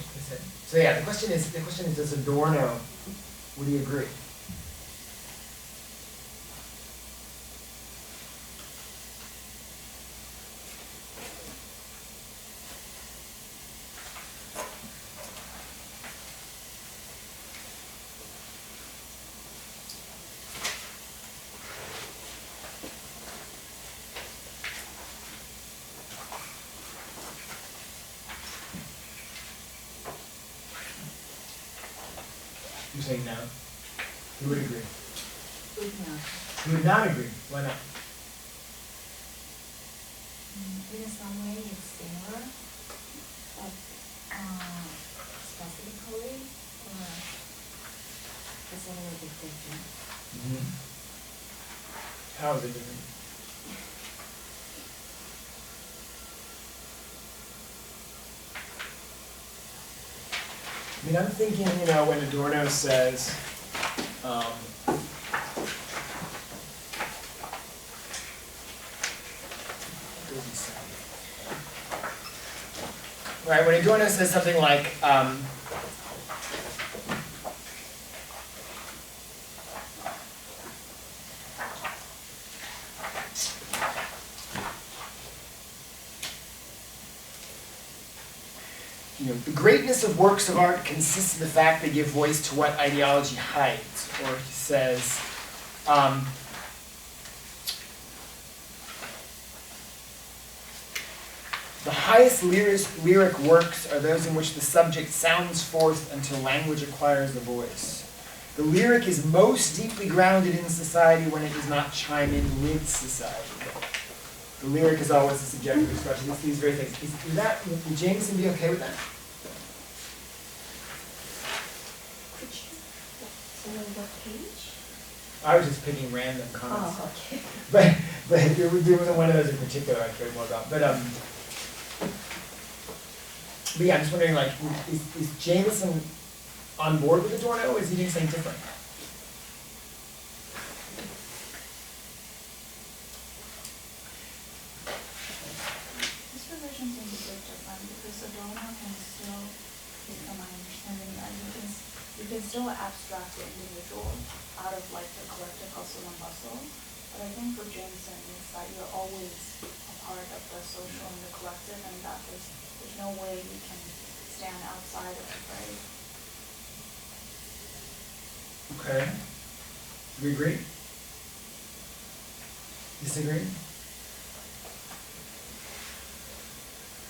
So yeah, the question is, does Adorno, would he agree? You're saying no? Who would agree? Would not. Who would not agree? Why not? In some way it's similar, but specifically, it's a little bit different. Mm-hmm. How is it different? I mean, I'm thinking, when Adorno says, right, when Adorno says something like, the greatness of works of art consists in the fact they give voice to what ideology hides. Or he says, the highest lyric works are those in which the subject sounds forth until language acquires a voice. The lyric is most deeply grounded in society when it does not chime in with society. The lyric is always a subjective expression. It's these very things. Would Jameson be okay with that? So what page? I was just picking random comments. Oh, okay. But there wasn't one of those in particular I cared more about. But yeah, I'm just wondering, like, is Jameson on board with Adorno, or is he doing something different? This revision is a bit different because Adorno can still, from my understanding, that you can still abstract the individual out of like the collective hustle and bustle. But I think for Jameson, it's that you're always a part of the social and the collective, and that there's no way you can stand outside of it, right? Okay. Do we agree? Disagree?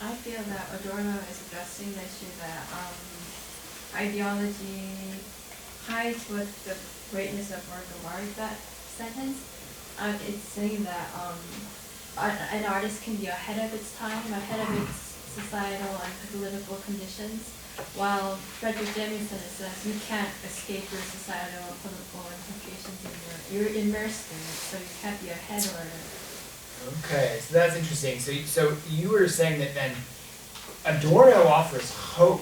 I feel that Adorno is addressing the issue that ideology hides with the greatness of work of art. That sentence, it's saying that an artist can be ahead of its time, ahead of its societal and political conditions, while Frederick Jameson says you can't escape your societal and political implications, and you're immersed in it, so you can't be ahead or. Okay, so that's interesting. So you were saying that then Adorno offers hope.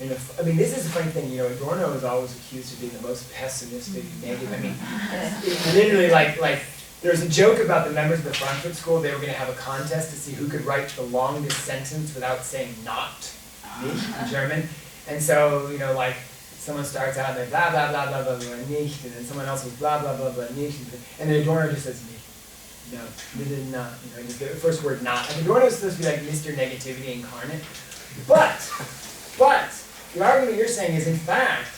I mean, this is a funny thing. Adorno is always accused of being the most pessimistic, negative. I mean, it's literally like there's a joke about the members of the Frankfurt School. They were going to have a contest to see who could write the longest sentence without saying "not" nicht in German. And so, like someone starts out and they're blah blah blah blah blah blah nicht, and then someone else was blah blah blah blah nicht, and then Adorno just says nicht. No, they did not. Just the first word not. And Adorno is supposed to be like Mr. Negativity incarnate. But the argument you're saying is, in fact,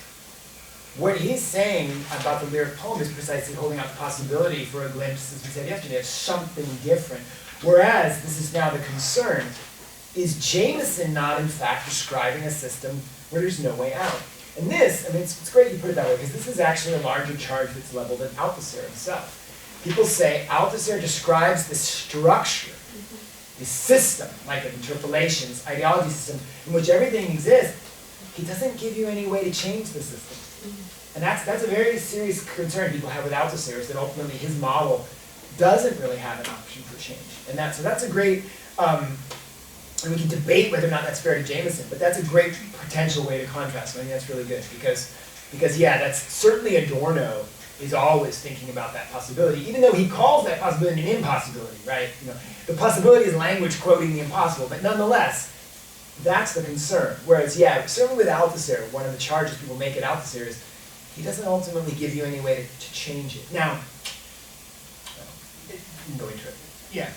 what he's saying about the lyric poem is precisely holding out the possibility for a glimpse, as we said yesterday, of something different. Whereas, this is now the concern, is Jameson not in fact describing a system where there's no way out? And this, I mean, it's great you put it that way, because this is actually a larger charge that's leveled at Althusser himself. People say Althusser describes the structure, the system, like an interpolations, ideology system, in which everything exists. He doesn't give you any way to change the system. And that's a very serious concern people have with Althusser, is that ultimately his model doesn't really have an option for change. And so that's a great, and we can debate whether or not that's fair to Jameson, but that's a great potential way to contrast. And I think that's really good, because yeah, that's certainly Adorno is always thinking about that possibility, even though he calls that possibility an impossibility, right? You know, the possibility is language quoting the impossible, but nonetheless, that's the concern. Whereas, yeah, certainly with Althusser, one of the charges people make at Althusser is he doesn't ultimately give you any way to change it. Now, you can go into it. Yeah.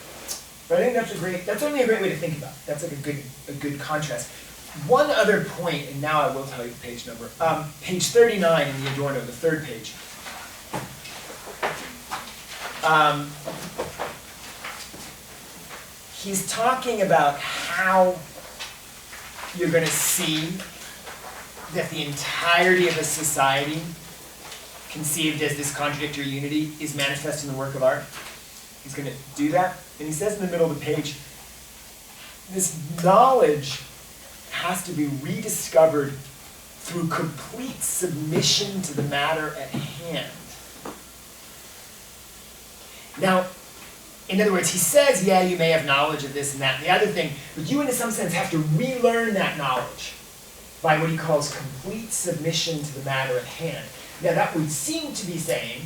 But I think that's only a great way to think about it. That's like a good contrast. One other point, and now I will tell you the page number. Page 39 in the Adorno, the third page. He's talking about how you're going to see that the entirety of a society, conceived as this contradictory unity, is manifest in the work of art. He's going to do that. And he says in the middle of the page, this knowledge has to be rediscovered through complete submission to the matter at hand. Now, in other words, he says, yeah, you may have knowledge of this and that and the other thing, but you in some sense have to relearn that knowledge by what he calls complete submission to the matter at hand. Now that would seem to be saying,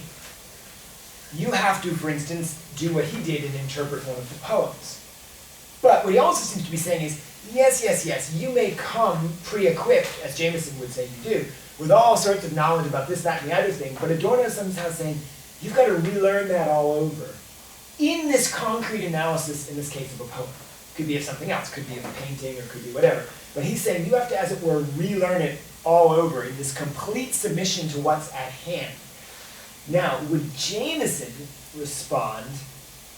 you have to, for instance, do what he did and interpret one of the poems. But what he also seems to be saying is, yes, you may come pre-equipped, as Jameson would say you do, with all sorts of knowledge about this, that, and the other thing, but Adorno is somehow saying, you've got to relearn that all over. In this concrete analysis, in this case of a poem. Could be of something else, could be of a painting, or could be whatever. But he's saying you have to, as it were, relearn it all over in this complete submission to what's at hand. Now, would Jameson respond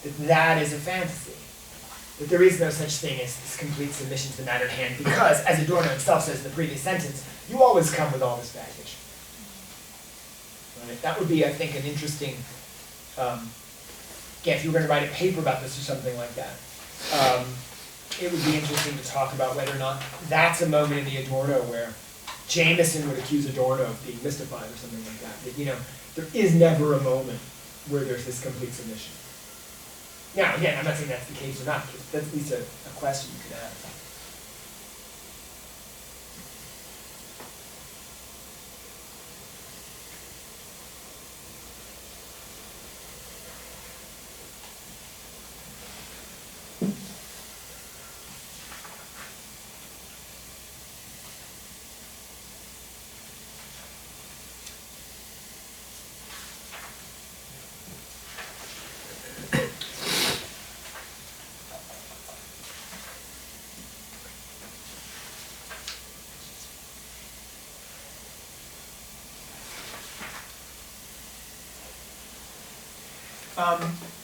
that that is a fantasy? That there is no such thing as this complete submission to the matter at hand, because, as Adorno himself says in the previous sentence, you always come with all this baggage. Right? That would be, I think, an interesting, again, if you were going to write a paper about this or something like that, it would be interesting to talk about whether or not that's a moment in the Adorno where Jameson would accuse Adorno of being mystified or something like that. That, you know, there is never a moment where there's this complete submission. Now, again, I'm not saying that's the case or not. That's at least a question you could ask.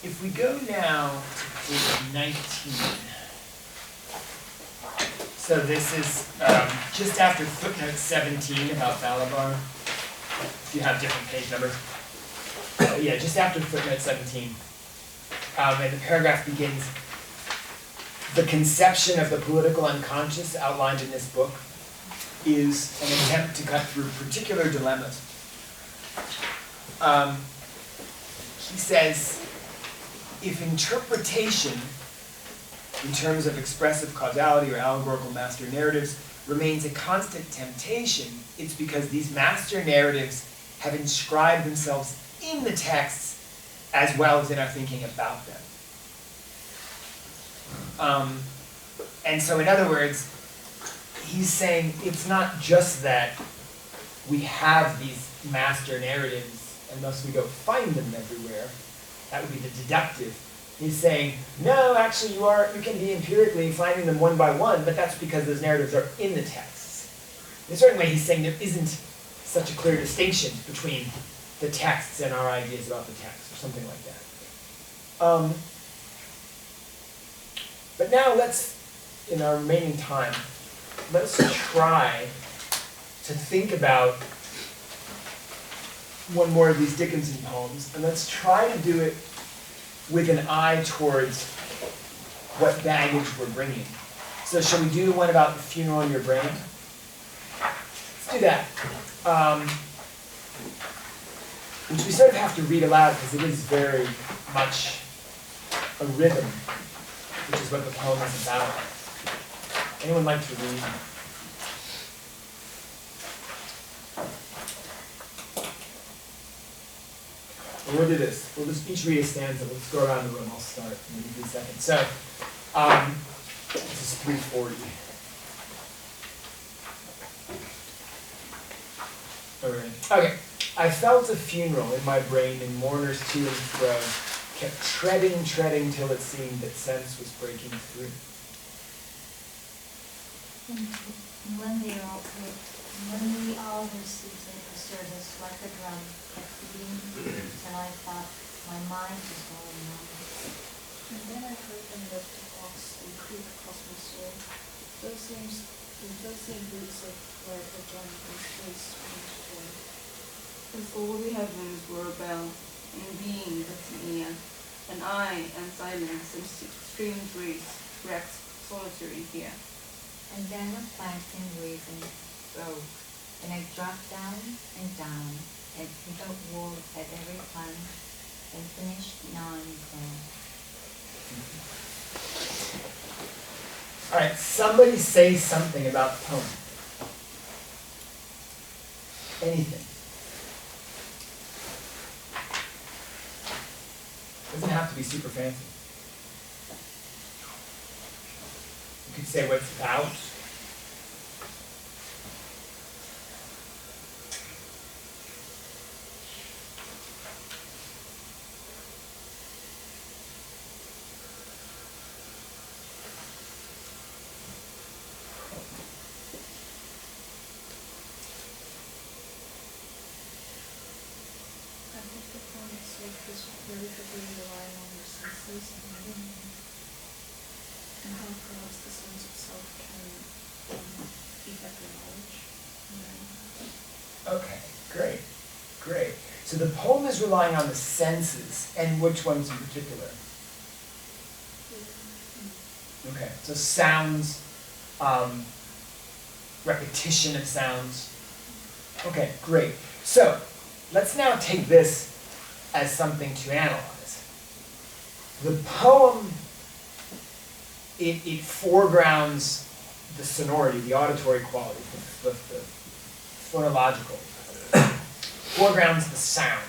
If we go now to page 19, so this is just after footnote 17 about Balabar, if you have different page numbers. Yeah, just after footnote 17, and the paragraph begins, the conception of the political unconscious outlined in this book is an attempt to cut through particular dilemmas. He says, if interpretation, in terms of expressive causality or allegorical master narratives, remains a constant temptation, it's because these master narratives have inscribed themselves in the texts as well as in our thinking about them. And so in other words, he's saying it's not just that we have these master narratives unless we go find them everywhere. That would be the deductive. He's saying, no, actually you can be empirically finding them one by one, but that's because those narratives are in the texts. In a certain way, he's saying there isn't such a clear distinction between the texts and our ideas about the text, or something like that. But now let's, in our remaining time, let's try to think about one more of these Dickinson poems, and let's try to do it with an eye towards what baggage we're bringing. So shall we do the one about the funeral in your brain? Let's do that. Which we sort of have to read aloud because it is very much a rhythm, which is what the poem is about. Anyone like to read? Well, we'll do this. We'll just each read a stanza. Let's go around the room. I'll start in maybe 3 seconds. So, this is 340. All right. Okay. I felt a funeral in my brain, and mourners to and fro kept treading till it seemed that sense was breaking through. When we all received the service like a drum kept beating, and I thought my mind was going numb. And then I heard them lift the box and creep across my soul. Those same boots of red again and trace strange joy. As all the heavens were a bell, and being but an ear, and I and silence and streamed breeze wrecked solitary here. And then a plankton breathing broke, and I dropped down, and hit a wall at every plunge, and finished gnawing there. All right, somebody say something about the poem. Anything. Doesn't have to be super fancy. You could say what it's about. I think the poem itself is very heavily relying on your senses and how perhaps the sense of self can affect your knowledge. Okay, great, great. So the poem is relying on the senses, and which ones in particular? Okay, so sounds, repetition of sounds. Okay, great. So let's now take this as something to analyze. The poem, it foregrounds the sonority, the auditory quality, the phonological, foregrounds the sound.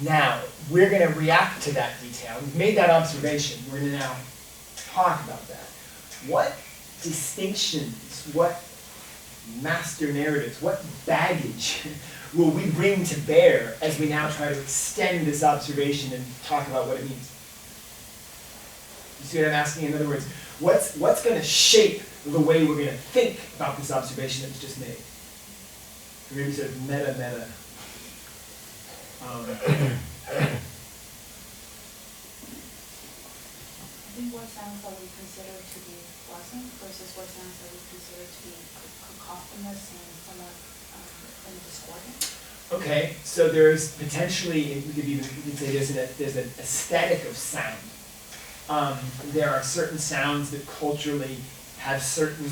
Now, we're going to react to that detail. We've made that observation. We're going to now talk about that. What distinctions, what master narratives, what baggage will we bring to bear as we now try to extend this observation and talk about what it means? You see what I'm asking? In other words, what's going to shape the way we're going to think about this observation that was just made? Or maybe sort of meta. I think what sounds that we consider to be pleasant versus what sounds that we consider to be cacophonous and somewhat discordant. Okay, so there's potentially, we could say there's an aesthetic of sound. There are certain sounds that culturally have certain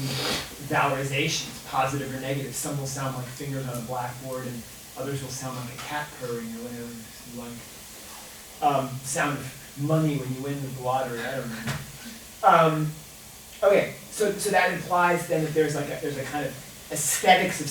valorizations, positive or negative. Some will sound like fingers on a blackboard, and others will sound like a cat purring or whatever you like. Sound of money when you win the lottery, I don't know. Okay, so that implies then that there's a kind of aesthetics of